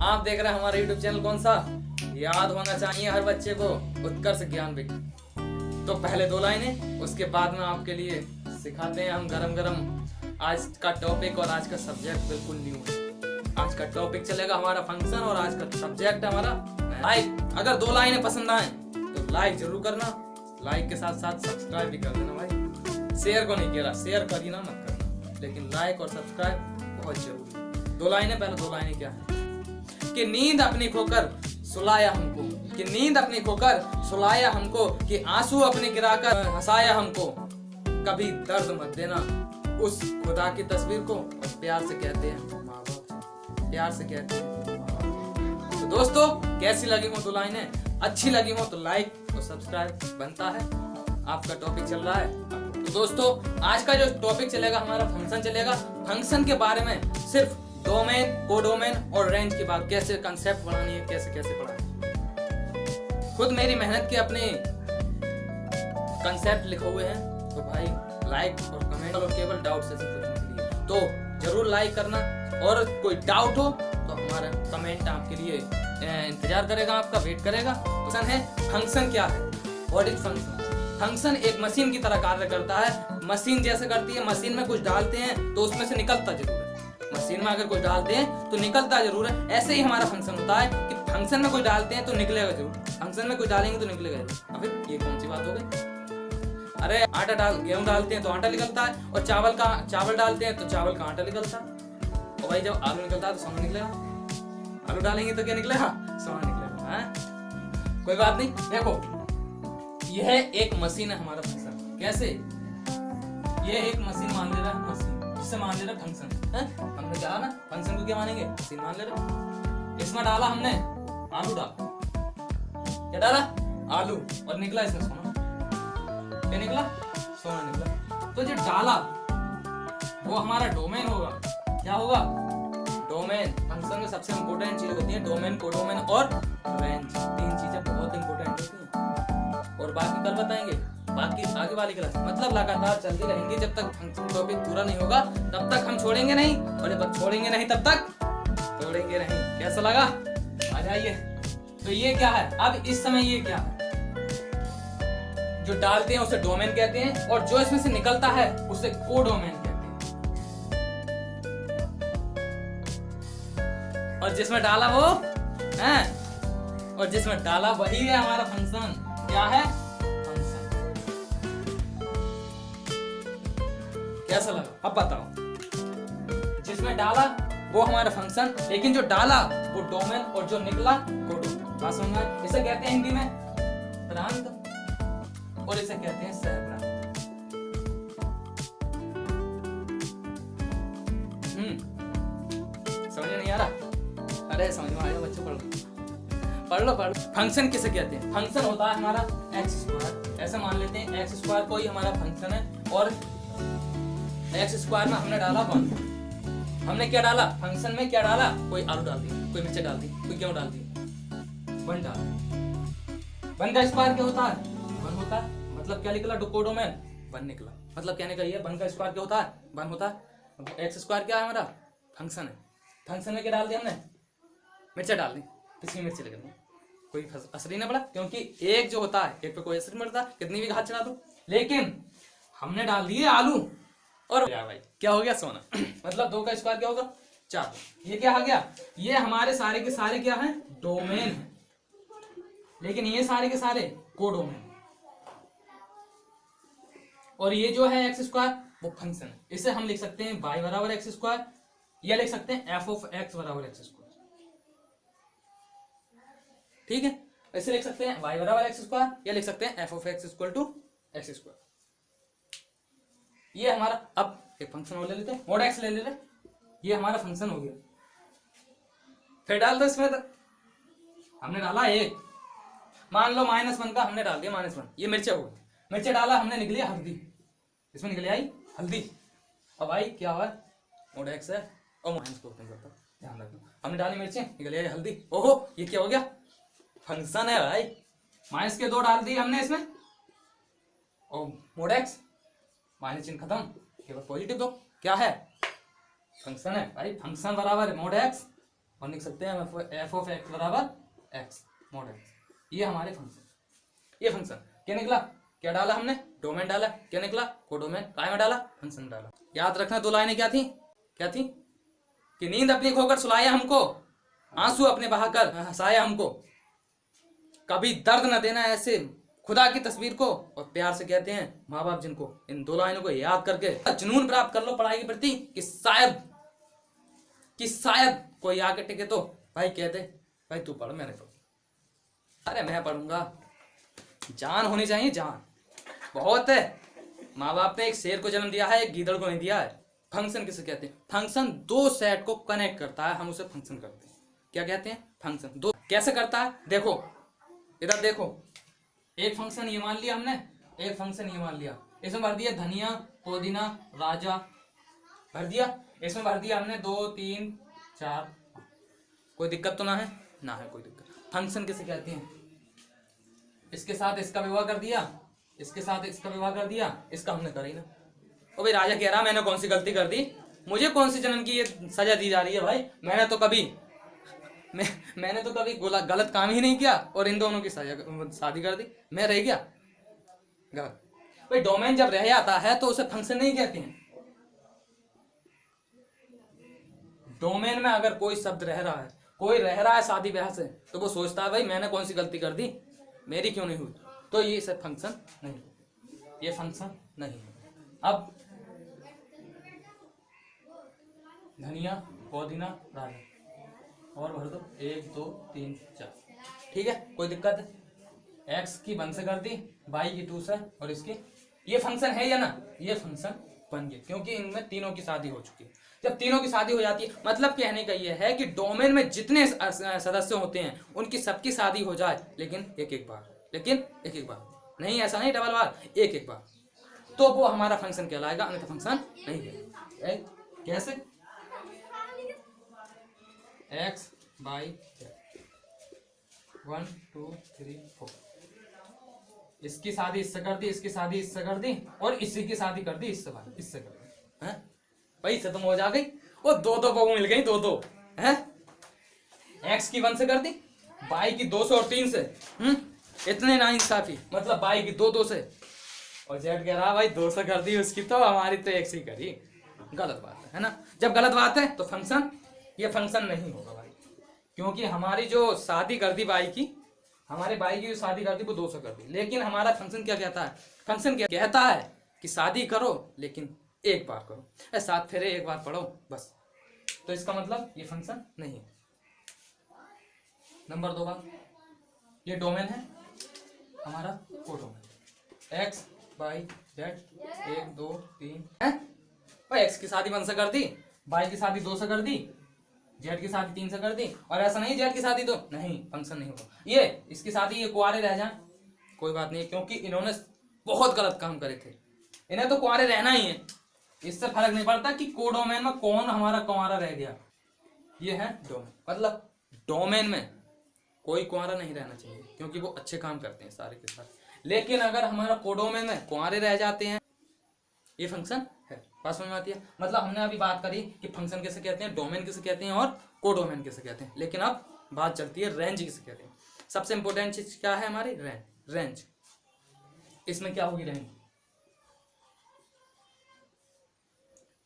आप देख रहे हैं हमारा यूट्यूब चैनल कौन सा, याद होना चाहिए हर बच्चे को, उत्कर्ष ज्ञान विज्ञान। तो पहले 2 लाइनें, उसके बाद में आपके लिए सिखाते हैं हम गरम गरम आज का टॉपिक। और आज का सब्जेक्ट बिल्कुल न्यू है। आज का टॉपिक चलेगा हमारा फंक्शन और आज का सब्जेक्ट हमारा लाइक। अगर 2 लाइनें पसंद आए तो लाइक जरूर करना, लाइक के साथ साथ सब्सक्राइब भी कर देना भाई। शेयर को नहीं कह रहा, शेयर करी ना मत करना, लेकिन लाइक और सब्सक्राइब बहुत जरूरी। 2 लाइनें, पहले 2 लाइनें क्या है कि नींद अपनी खोकर सुलाया हमको, कि नींद अपनी खोकर सुलाया हमको, कि आंसू अपने गिराकर हंसाया हमको। कभी दर्द मत देना उस खुदा की तस्वीर को, और प्यार से कहते हैं माँ बाप, प्यार से कहते हैं। तो दोस्तों कैसी लगी हो 2 लाइनें? अच्छी लगी हो तो लाइक और सब्सक्राइब बनता है। आपका टॉपिक चल रहा है। तो दोस्तों आज का जो टॉपिक चलेगा हमारा फंक्शन चलेगा। फंक्शन के बारे में सिर्फ डोमेन, कोडोमेन और रेंज की बात, कैसे कंसेप्ट बनानी है, कैसे कैसे पढ़ानी है। खुद मेरी मेहनत के अपने कंसेप्ट लिखे हुए हैं, तो भाई लाइक और कमेंट और केवल डाउट से पूछने के लिए तो जरूर लाइक करना। और कोई डाउट हो तो हमारा कमेंट आपके लिए इंतजार करेगा, आपका वेट करेगा। फंक्शन है, फंक्शन क्या है? What is function? फंक्शन एक मशीन की तरह कार्य करता है। मशीन जैसे करती है, मशीन में कुछ डालते हैं तो उसमें से निकलता जरूर है। मशीन में अगर कुछ डालते हैं तो निकलता जरूर है। ऐसे ही हमारा फंक्शन होता है कि फंक्शन में कुछ डालते हैं तो निकलेगा जरूर, फंक्शन में कुछ डालेंगे तो निकलेगा जरूर। अब ये कौन सी बात हो गई? अरे गेहूं डालते हैं तो आटा निकलता है, और चावल डालते हैं तो चावल का आटा निकलता है। और भाई जब आलू निकलता है तो सोना निकलेगा। आलू डालेंगे तो क्या निकलेगा? सोना निकलेगा। है कोई बात नहीं। देखो यह एक मशीन है हमारा फंक्शन। कैसे? ये एक मशीन मान ले रहा है, मशीन जिससे मान ले रहा है फंक्शन है। हमने क्या ना फंक्शन को क्या मानेंगे? मशीन मान ले रहा। इसमें डाला हमने आलू, क्या डाला? आलू, और निकला इसमें सोना। क्या निकला? सोना निकला। तो जो डाला वो हमारा डोमेन होगा। क्या होगा? डोमेन। फंक्शन में सबसे इंपोर्टेंट चीज होती है डोमेन, कोडोमेन और रेंज। 3 चीजें बहुत इंपोर्टेंट होती हैं, और बाकी कल बताएंगे, बाकी आगे वाली क्लास। मतलब लगातार चलती रहेंगी जब तक फंक्शन टॉपिक पूरा नहीं होगा, तब तक हम छोड़ेंगे नहीं, और जब तक छोड़ेंगे नहीं तब तक छोड़ेंगे नहीं। कैसा लगा? आ जाइए। तो ये क्या है? अब इस समय ये क्या है? जो डालते हैं उसे डोमेन कहते हैं, और जो इसमें से निकलता है उसे कोडोमेन कहते हैं। और जिसमें डाला वो है, और जिसमें डाला वही है हमारा फंक्शन। क्या है? फंक्शन। कैसा लगा? अब बताओ। जिसमें डाला वो हमारा फंक्शन, लेकिन जो डाला वो डोमेन, और जो निकला कोडोमेन। बात समझ में? इसे कहते हैं हिंदी में प्रांत, और इसे कहते हैं सहप्रांत। समझ में नहीं आ रहा? अरे समझ में आएगा बच्चों, पढ़ लो। फंक्शन किसे कहते हैं? फंक्शन होता है हमारा x²। ऐसे मान लेते हैं x² कोई हमारा फंक्शन है, और x² में हमने डाला 1। हमने क्या डाला? फंक्शन में क्या डाला? कोई आलू डाल दी, कोई मिर्च डाल दी, कोई गेहूं डाल दी, 1 डाल। 1 का स्क्वायर क्या होता है? 1 होता है। मतलब क्या निकला? कोडोमेन 1 निकला। मतलब क्या निकला? ये 1 का स्क्वायर क्या होता है? 1 होता है। x² क्या है? हमारा फंक्शन है। फंक्शन में क्या डाल दिया हमने? मिर्चा डाल दी, किसी मिर्ची लगा दी, कोई असर ही ना पड़ा, क्योंकि एक जो होता है एक पे कोई असर नहीं पड़ता, कितनी भी घात चढ़ा दो। लेकिन हमने डाल दिए आलू, और भाई क्या हो गया? सोना। मतलब 2 का स्क्वायर क्या होगा? 4। ये क्या आ गया? ये हमारे सारे के सारे क्या है? डोमेन है, लेकिन ये सारे के सारे कोडोमेन। और ये जो है x² वो फंक्शन है। इसे हम लिख सकते हैं y बराबर x², या लिख सकते हैं f(x) बराबर x²। ठीक है, ऐसे लिख सकते हैं y बराबर x², या लिख सकते हैं f(x) = x²। ये हमारा, अब एक फंक्शन और ले लेते हैं, mod x ले लेते। ये हमारा फंक्शन हो गया। फिर डाल दो इसमें, तक हमने डाला 1, मान लो -1 का हमने डाल दिया -1। ये मिर्चा हो गई, मिर्चा डाला हमने, निकली हल्दी, इसमें निकली आई हल्दी। अब आई क्या हुआ? mod x है, और माइनस को ओपन करता, ध्यान रखना। हमने डाली मिर्ची, निकली आई हल्दी। ओहो, ये क्या हो गया? फंक्शन है भाई। माइनस के 2 डाल दिए हमने इसमें, और mod x, माइनस चिन्ह खत्म, केवल पॉजिटिव दो। क्या है? फंक्शन है भाई। फंक्शन बराबर है mod x और लिख सकते हैं एफ ऑफ एक्स बराबर एक्स मॉड एक्स। ये हमारे फंक्शन, ये फंक्शन क्या निकला, क्या डाला हमने, डोमेन डाला, क्या निकला, कोडोमेन, काय में डाला, फंक्शन डाला। याद रखना दो लाइनें क्या थी, क्या थी कि नींद अपनी खोकर सुलाया हमको, आंसू अपने बहाकर हंसाया हमको, कभी दर्द न देना ऐसे खुदा की तस्वीर को, और प्यार से कहते हैं माँ बाप जिनको। इन दो लाइनों को याद करके जुनून प्राप्त कर लो पढ़ाई के प्रति कि शायद कोई आके टिके तो भाई कहते भाई तू पढ़, मैं नहीं पढ़ूं, अरे मैं पढ़ूंगा। जान होनी चाहिए, जान बहुत है। माँ बाप ने एक शेर को जन्म दिया है, एक गीदड़ को नहीं दिया है। फंक्शन किसे कहते हैं, फंक्शन दो सेट को कनेक्ट करता है, हम उसे फंक्शन करते हैं। क्या कहते हैं, फंक्शन। दो कैसे करता है, देखो इधर देखो, एक फंक्शन ये मान लिया हमने, एक फंक्शन ये मान लिया, इसमें भर दिया धनिया पुदीना राजा, भर दिया, इसमें भर दिया हमने 2 3 4, कोई दिक्कत तो ना है, ना है कोई दिक्कत। फंक्शन किसे कहते हैं, इसके साथ इसका विवाह कर दिया, इसके साथ इसका विवाह कर दिया, इसका हमने करा ही ना। ओ भाई राजा कह रहा मैंने कौन सी गलती कर दी, मुझे कौन सी जन्म की ये सजा दी जा रही है भाई, मैंने तो कभी गलत काम ही नहीं किया और इन दोनों की शादी कर दी, मैं रह गया गलत। भाई डोमेन जब रह जाता है तो उसे फंक्शन नहीं कहते हैं। डोमेन में अगर कोई शब्द रह रहा है, कोई रह रहा है शादी ब्याह से, तो वो सोचता है भाई मैंने कौन सी गलती कर दी, मेरी क्यों नहीं हुई, तो ये सब फंक्शन नहीं, ये फंक्शन नहीं है। अब धनिया पुदीना राजा और भर दो 1 2 3 4, ठीक है, कोई दिक्कत है। एक्स की 1 से कर दी, वाई की 2 से, और इसकी ये फंक्शन है या ना, ये फंक्शन बन गया क्योंकि इनमें तीनों की शादी हो चुकी है। जब तीनों की शादी हो जाती है, मतलब कहने का ये है कि डोमेन में जितने सदस्य होते हैं उनकी सबकी शादी हो जाए, लेकिन एक एक बार, नहीं, ऐसा नहीं डबल बार, एक एक बार, तो वो हमारा फंक्शन कहलाएगा, अन्यथा फंक्शन नहीं है। कैसे, एक्स बाई 1 2 3 4, इसकी शादी इससे कर दी, इसकी शादी इससे कर दी, और इसी की शादी कर दी इससे, भाई इससे कर दी, हैं भाई खत्म हो जा गई, वो दो बहू मिल गई, दो हैं। एक्स की 1 से कर दी, बाई की 2 से और 3 से, इतने ना इंसाफी, मतलब बाई की 2 से, और जेड कह रहा भाई 2 से कर दी उसकी, तो हमारी तो एक से करी, गलत बात है ना। जब गलत बात है तो फंक्शन, ये फंक्शन नहीं होगा भाई, क्योंकि हमारी जो शादी कर दी बाई की, हमारे बाई की जो शादी कर दी वो 2 से कर दी, लेकिन हमारा फंक्शन क्या कहता है, फंक्शन क्या कहता है कि शादी करो लेकिन एक बार करो, 7 फेरे एक बार पढ़ो बस, तो इसका मतलब ये फंक्शन नहीं है। नंबर 2 बात, ये डोमेन है हमारा, कोडोमेन, एक्स बाई जेड 1 2 3 है भाई, एक्स की शादी 1 से कर दी, बाई की शादी 2 से कर दी, जेड की शादी 3 से कर दी, और ऐसा नहीं जेड की शादी तो नहीं, फंक्शन नहीं होगा। ये इसकी शादी ये कुआरे रह जाए कोई बात नहीं, क्योंकि इन्होंने बहुत गलत काम करे थे, इन्हें तो कुआरे रहना ही है, इससे फर्क नहीं पड़ता कि कोडोमेन में कौन हमारा कुंवारा रह गया। ये है डोमेन, मतलब डोमेन में कोई कुंवारा नहीं रहना चाहिए, क्योंकि वो अच्छे काम करते हैं सारे के सारे, लेकिन अगर हमारा कोडोमेन में कुंवारे रह जाते हैं, ये फंक्शन है। बात समझ में आती है, मतलब हमने अभी बात करी कि फंक्शन किसे कहते हैं, डोमेन किसे कहते हैं और कोडोमेन किसे कहते हैं, लेकिन अब बात चलती है रेंज किसे कहते हैं। सबसे इंपॉर्टेंट चीज क्या है हमारी, रेंज। इसमें क्या होगी रेंज,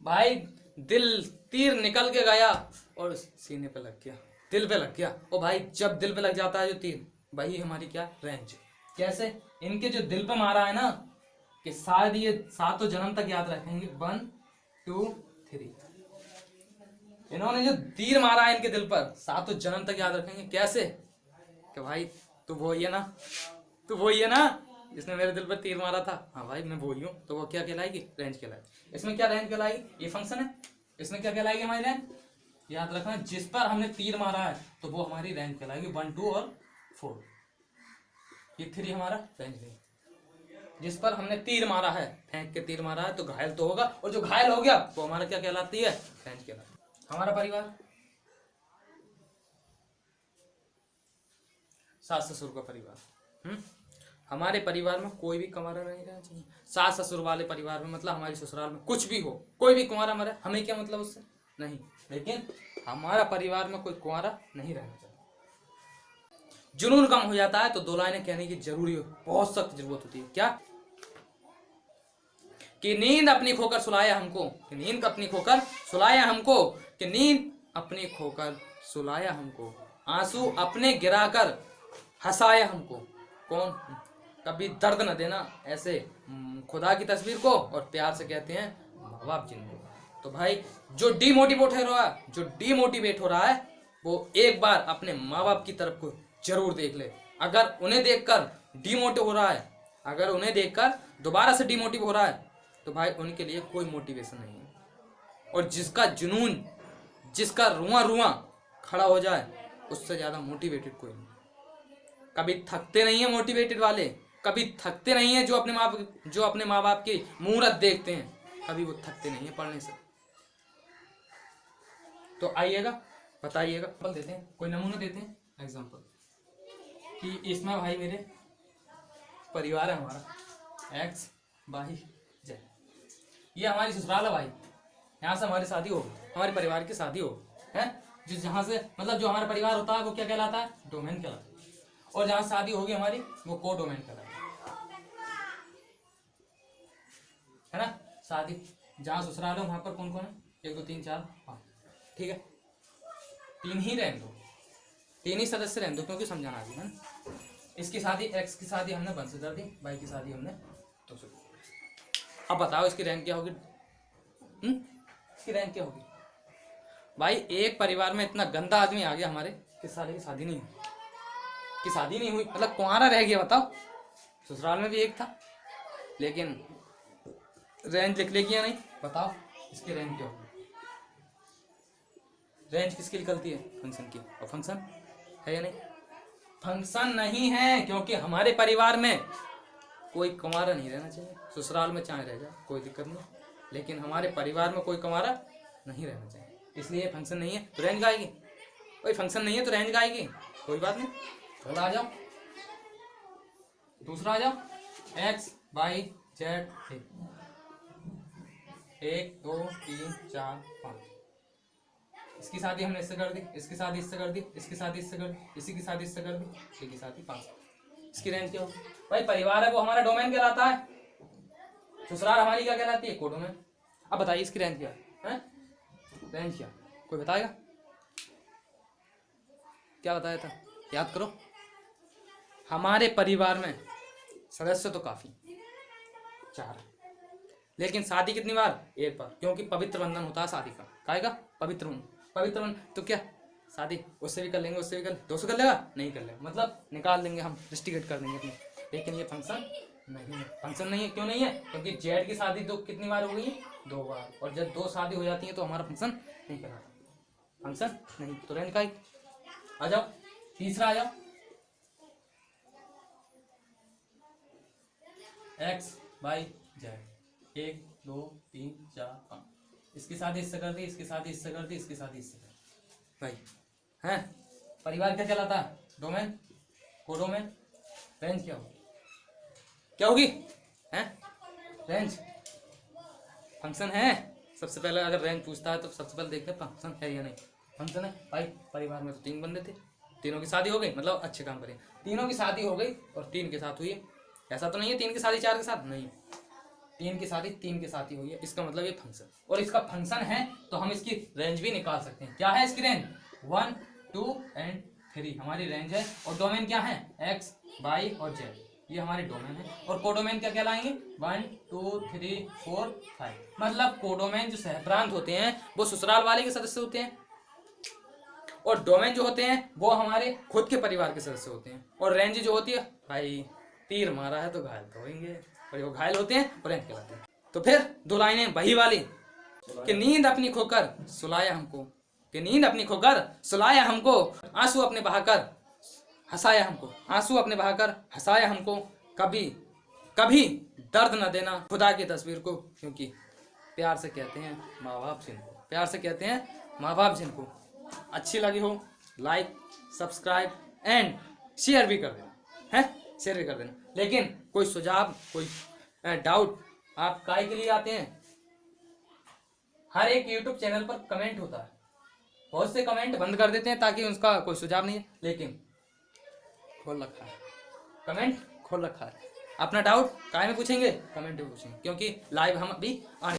भाई दिल तीर निकल के गया और सीने पे लग गया, दिल पे लग गया, ओ भाई जब दिल पे लग जाता है जो तीर, वही हमारी क्या रेंज। कैसे, इनके जो दिल पे मारा है ना, कि शायद ये 7 जन्म तक याद रखेंगे, 1 2 3, इन्होंने जो तीर मारा है इनके दिल पर 7 जन्म तक याद रखेंगे। कैसे, कि भाई तू वही है ना, तू वही है ना जिसने मेरे दिल पर तीर मारा था, हाँ भाई मैं वही हूँ, तो वो क्या कहलाएगी, रेंज कहलाएगी। इसमें क्या रेंज कहलाएगी, ये फंक्शन है, इसमें क्या कहलाएगी हमारी रेंज, याद रखना जिस पर हमने तीर मारा है तो वो हमारी रेंज कहलाएगी, 1 2 और 4, ये 3 हमारा रेंज नहीं। जिस पर हमने तीर मारा है, फेंक के तीर मारा है, तो घायल तो होगा, और जो घायल हो गया वो हमारा क्या कहलाती है, रेंज कहलाती है। हमारा परिवार, सास ससुर का परिवार, हमारे परिवार में कोई भी कुंवारा नहीं रहना चाहिए। सास ससुर वाले परिवार में मतलब हमारी ससुराल में कुछ भी हो, कोई भी कुंवारा मरे, हमें क्या मतलब उससे, नहीं, लेकिन हमारा परिवार में कोई कुंवारा नहीं रहना चाहिए। जुनून कम हो जाता है तो दो लाइनें कहने की जरूरी बहुत सख्त जरूरत होती है। क्या कि नींद अपनी खोकर सुलाया हमको, कि नींद अपनी खोकर सुलाया हमको, कि नींद अपनी खोकर सुलाया हमको, आंसू अपने गिराकर हंसाया हमको। कौन? कभी दर्द न देना, ऐसे खुदा की तस्वीर को और प्यार से कहते हैं माँ बाप जिनको। तो भाई जो डीमोटिवेट हो रहा है वो एक बार अपने माँ बाप की तरफ को जरूर देख ले। अगर उन्हें देखकर डीमोटिव हो रहा है, अगर उन्हें देखकर दोबारा से डीमोटिव हो रहा है तो भाई उनके लिए कोई मोटिवेशन नहीं है। और जिसका जुनून, जिसका रुआं रुआं खड़ा हो जाए, उससे ज़्यादा मोटिवेटेड कोई नहीं। कभी थकते नहीं है मोटिवेटेड वाले, कभी थकते नहीं है जो अपने माँ बाप की मूरत देखते हैं, कभी वो थकते नहीं है पढ़ने से। तो आइएगा, बताइएगा, देते हैं कोई नमूना, देते हैं एग्जाम्पल कि इसमें भाई मेरे परिवार है, हमारा X Y Z, ये हमारी ससुराल है भाई, यहाँ से हमारी शादी हो, हमारे परिवार की शादी हो है, जिस जहाँ से मतलब जो हमारा परिवार होता है वो क्या कहलाता है? डोमेन कहलाता है। और जहाँ शादी होगी हमारी वो को डोमेन कहलाता है ना। शादी जहाँ ससुराल है वहाँ पर कौन कौन है? 1 2 3 4 5, ठीक है, 3 ही रहने दो, 3 ही सदस्य रहने दो क्योंकि समझाना आगे है ना। इसकी शादी, X की शादी हमने 1 से कर दी, Y की शादी हमने 2 से। अब बताओ इसकी रैंक क्या होगी? इसकी रैंक क्या होगी भाई? एक परिवार में इतना गंदा आदमी आ गया हमारे, किस साले की शादी नहीं हुई, की शादी नहीं हुई, मतलब कुंवारा रह गया। बताओ, ससुराल में भी एक था लेकिन रेंज लिख लेगी या नहीं? बताओ इसकी रैंक क्या होगी? रेंज किसकी निकलती है? फंक्शन की। और फंक्शन है या नहीं? फंक्शन नहीं है क्योंकि हमारे परिवार में कोई कुंवारा नहीं रहना चाहिए। ससुराल में चाहे रह जाए कोई दिक्कत नहीं, लेकिन हमारे परिवार में कोई कुंवारा नहीं रहना चाहिए, इसलिए फंक्शन नहीं है तो रेंज गाएगी। कोई फंक्शन नहीं है तो रेंज गाएगी, कोई बात नहीं। थोड़ा आ जाओ, दूसरा आ जाओ, X Y Z 1 2 3 4 5। इसकी शादी हमने इससे कर दी, इसकी शादी इससे कर दी, इसकी शादी इससे कर दी, इसी की शादी इससे कर दी, इसी की शादी 5। इसकी रेंज क्या होगी भाई? परिवार है वो हमारा डोमेन कहलाता है, ससुराल हमारी क्या कहलाती है? कोडोमेन। अब बताइए इसकी रेंज क्या है? रेंज क्या? कोई बताएगा? क्या बताया था? याद करो। हमारे परिवार में सदस्य तो काफी 4, लेकिन शादी कितनी बार? 1 बार, क्योंकि पवित्र बंधन होता है शादी का। काहे का? पवित्र बंधन। तो क्या शादी उससे भी कर लेंगे, उससे भी कर, 2 से कर लेगा? नहीं कर लेगा, मतलब निकाल देंगे हम, रिस्ट्रिकेट कर देंगे अपने। लेकिन ये फंक्शन नहीं है। फंक्शन नहीं है, क्यों नहीं है? क्योंकि जेड की शादी कितनी बार हो गई? 2 बार। और जब 2 शादी हो जाती है तो हमारा फंक्शन नहीं कहलाता, फंक्शन नहीं। तो रेंज का आ जाओ, तीसरा आ जाओ, X Y Z 1 2 3 4 5। इसकी शादी इससे कर दी, इसकी शादी इससे कर दी, इसकी शादी इससे कर दी भाई हैं। परिवार क्या कहलाता है? Domain, codomain. रेंज क्या होगी? क्या होगी हैं? रेंज। फंक्शन है। सबसे पहले अगर रेंज पूछता है तो सबसे पहले देखते हैं फंक्शन है या नहीं। फंक्शन है भाई। परिवार में तो 3 बंदे थे, तीनों की शादी हो गई, मतलब अच्छे काम करें, तीनों की शादी हो गई और 3 के साथ हुई है। ऐसा तो नहीं है 3 की शादी 4 के साथ, नहीं, 3 की शादी 3 के साथ ही हुई है। इसका मतलब ये फंक्शन, और इसका फंक्शन है तो हम इसकी रेंज भी निकाल सकते हैं। क्या है इसकी रेंज? 1 2 और 3 हमारी रेंज है। और डोमेन क्या है? X Y और Z, ये हमारे डोमेन है। और कोडोमेन क्या कहलाएंगे? 1 2 3 4 5। मतलब कोडोमेन जो सहप्रांत होते हैं वो ससुराल वाले के सदस्य होते हैं, और डोमेन जो होते हैं वो हमारे खुद के परिवार के सदस्य होते हैं। और रेंज जो होती है भाई, तीर मारा है तो घायल तो होंगे, और वो घायल होते हैं और रेंज कहलाते हैं। तो फिर 2 लाइनें वही वाली कि नींद अपनी खोकर सुलाया हमको, कि नींद अपनी खोकर सुलाया हमको, आंसू अपने बहाकर हंसाया हमको, आंसू अपने बहाकर हंसाया हमको, कभी कभी दर्द न देना खुदा की तस्वीर को, क्योंकि प्यार से कहते हैं माँ बाप जिनको, प्यार से कहते हैं माँ बाप जिनको। अच्छी लगी हो लाइक सब्सक्राइब एंड शेयर भी कर देना है, शेयर भी कर देना। लेकिन कोई सुझाव, कोई डाउट आप काय के लिए आते हैं? हर एक यूट्यूब चैनल पर कमेंट होता है, बहुत से कमेंट बंद कर देते हैं ताकि उसका कोई सुझाव नहीं है, लेकिन खोल रखा है, कमेंट खोल रखा है। अपना डाउट काय में पूछेंगे, कमेंट में पूछेंगे, क्योंकि लाइव हम अभी आने